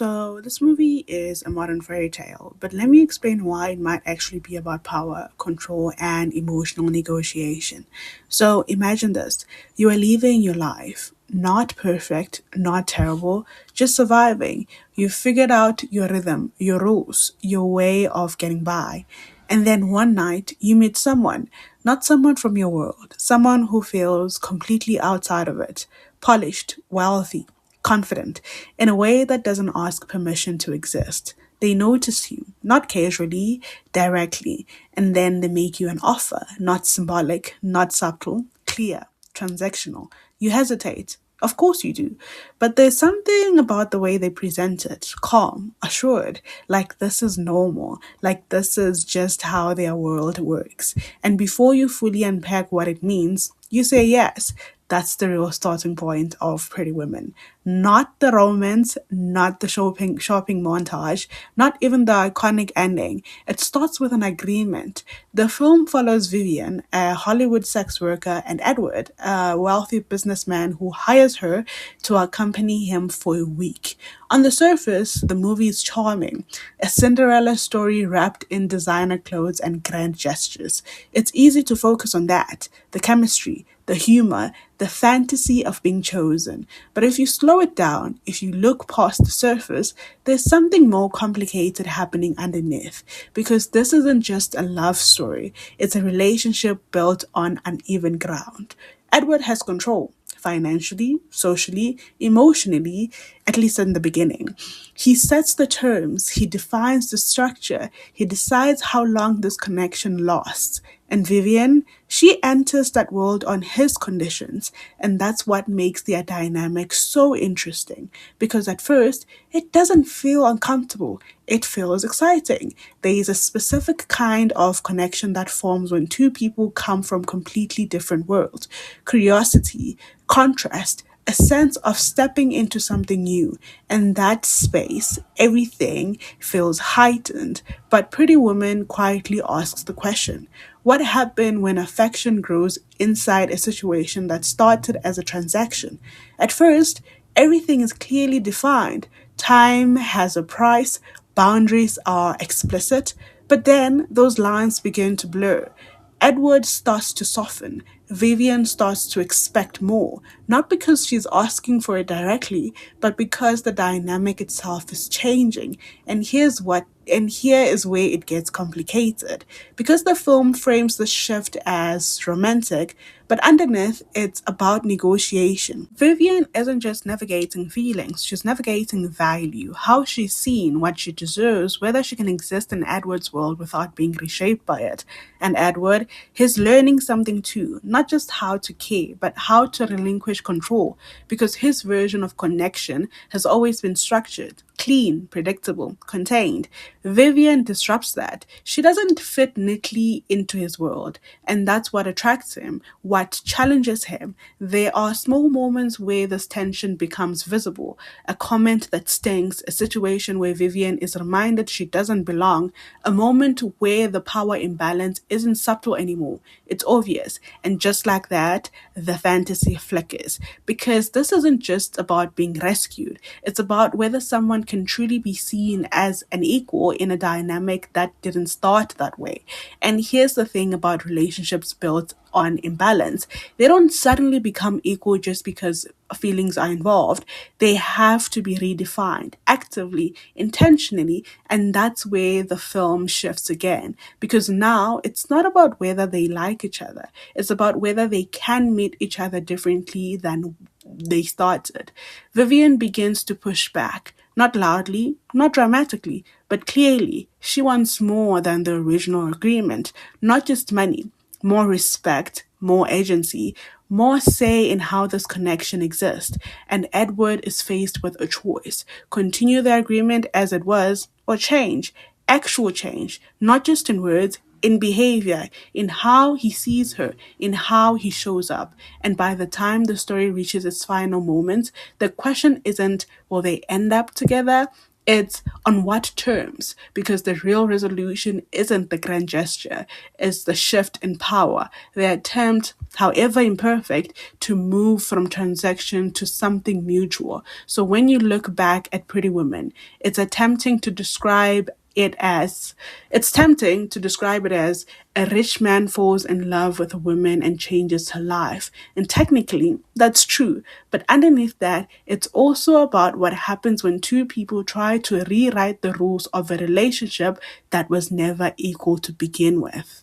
So, this movie is a modern fairy tale, but let me explain why it might actually be about power, control, and emotional negotiation. So, imagine this: you are living your life, not perfect, not terrible, just surviving. You figured out your rhythm, your rules, your way of getting by. And then one night you meet someone, not someone from your world, someone who feels completely outside of it, polished, wealthy, confident, in a way that doesn't ask permission to exist. They notice you, not casually, directly, and then they make you an offer, not symbolic, not subtle, clear, transactional. You hesitate. Of course you do. But there's something about the way they present it, calm, assured, like this is normal, like this is just how their world works. And before you fully unpack what it means, you say yes. That's the real starting point of Pretty Women. Not the romance, not the shopping montage, not even the iconic ending. It starts with an agreement. The film follows Vivian, a Hollywood sex worker, and Edward, a wealthy businessman who hires her to accompany him for a week. On the surface, the movie is charming, a Cinderella story wrapped in designer clothes and grand gestures. It's easy to focus on that, the chemistry, the humor, the fantasy of being chosen. But if you slow it down, if you look past the surface, there's something more complicated happening underneath. Because this isn't just a love story, it's a relationship built on uneven ground. Edward has control financially, socially, emotionally, at least in the beginning. He sets the terms, he defines the structure, he decides how long this connection lasts. And Vivian, she enters that world on his conditions, and that's what makes their dynamic so interesting. Because at first, it doesn't feel uncomfortable, it feels exciting. There is a specific kind of connection that forms when two people come from completely different worlds. Curiosity, contrast, a sense of stepping into something new. And that space, everything feels heightened. But Pretty Woman quietly asks the question: what happened when affection grows inside a situation that started as a transaction? At first, everything is clearly defined. Time has a price, boundaries are explicit, but then those lines begin to blur. Edward starts to soften. Vivian starts to expect more, not because she's asking for it directly, but because the dynamic itself is changing. And here is where it gets complicated. Because the film frames the shift as romantic, but underneath it's about negotiation. Vivian isn't just navigating feelings, she's navigating value, how she's seen, what she deserves, whether she can exist in Edward's world without being reshaped by it. And Edward, he's learning something too, not just how to care, but how to relinquish control, because his version of connection has always been structured, clean, predictable, contained. Vivian disrupts that. She doesn't fit neatly into his world, and that's what attracts him, what challenges him. There are small moments where this tension becomes visible: a comment that stings, a situation where Vivian is reminded she doesn't belong, a moment where the power imbalance isn't subtle anymore. It's obvious. And just like that, the fantasy flickers. Because this isn't just about being rescued, it's about whether someone can truly be seen as an equal in a dynamic that didn't start that way. And here's the thing about relationships built on imbalance: they don't suddenly become equal just because feelings are involved. They have to be redefined actively, intentionally, and that's where the film shifts again. Because now it's not about whether they like each other, it's about whether they can meet each other differently than they started. Vivian begins to push back. Not loudly, not dramatically, but clearly. She wants more than the original agreement, not just money, more respect, more agency, more say in how this connection exists. And Edward is faced with a choice: continue the agreement as it was, or change, actual change, not just in words, in behavior, in how he sees her, in how he shows up. And by the time the story reaches its final moments, the question isn't will they end up together? It's on what terms, because the real resolution isn't the grand gesture, it's the shift in power, the attempt, however imperfect, to move from transaction to something mutual. So when you look back at Pretty Woman, it's tempting to describe it as a rich man falls in love with a woman and changes her life. And technically, that's true. But underneath that, it's also about what happens when two people try to rewrite the rules of a relationship that was never equal to begin with.